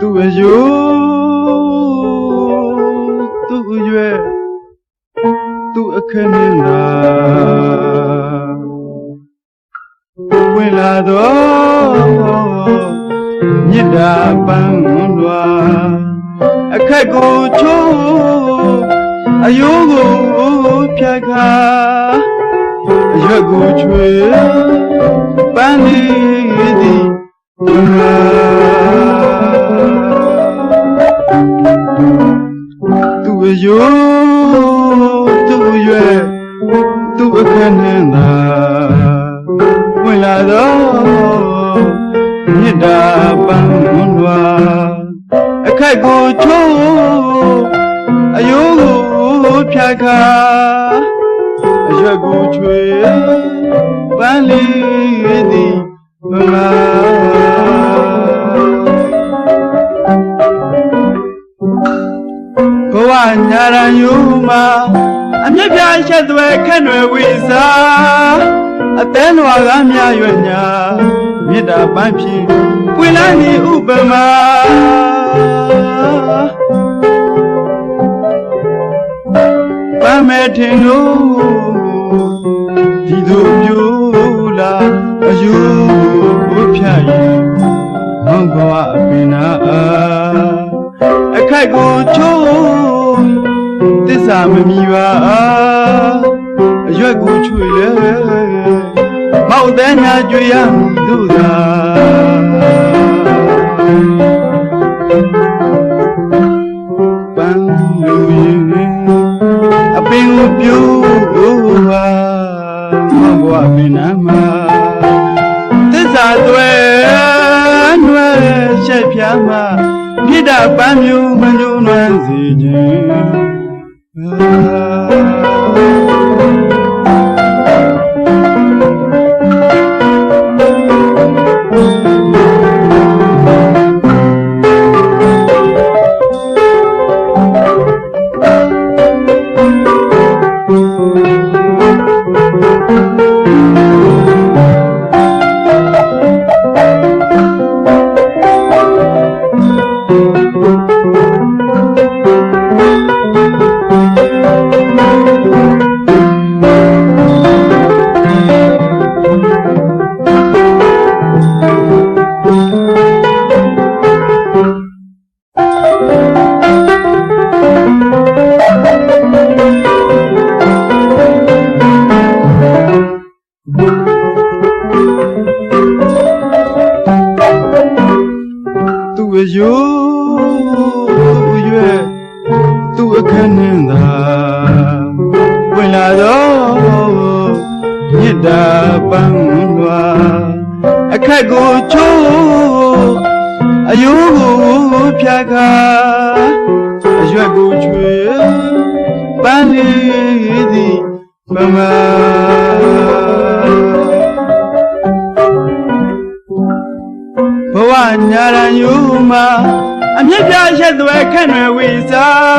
သူအယိုသူအရွယ်သူအခက်နဲ့သာဝင်လာတော့မြစ်တာပန်းလွာအခက်ကိုချိုးအယိုးကိုဖြတ်ခါအရွက်ကိုချွေပန်းလေးသည်သူအယိုးသူအရွယ်သူအခက်နဲ့သာဝင်လာတော့မြစ်တာပန်းလွာအခက်ကိုချိုးအယိုးကိုဖြတ်ခါအရွက်ကိုချွေပန်းလေးသည်မလာဘဝညာရန်ယူမှာအမြတ်ပြချက်သွဲခက်ွယ်ဝိစားအသဲလွာကမြရွယ်ညာမြစ်တာပန်းဖြင့်ဝင်လာနေဥပမာပန်းမဲ့ထင်လို့ဒီတို့ပြူလာအယူကိုဖြတ်ရင်မောင်ဘဝအပင်နာအခက်ကိုချိုးသစ္စာမမီပါအရွက်ကိုချွေလေမောက်တဲ့ညာကြွေရမည်တို့သာပန်းလူရင်အပင်ကိုပြူပါမောင်ဘဝပင်နာမှာသစ္စာသွဲနွယ်ချက်ပြားမှာမြစ်တာပန်းမျိုးမညှိုးနွမ်းစေခြင်းသူအယိုးရွယ်သူအခက်နဲ့သာဝင်လာတော့မြစ်တာပန်းလွာအခက်ကိုချိုးအယိုးကိုဖြတ်ခါအရွက်ကိုချွေပန်းလေးသည်မမဘဝညာရန်ယူမှာအမြတ်ပြချက်သွဲခက်ွယ်ဝိစား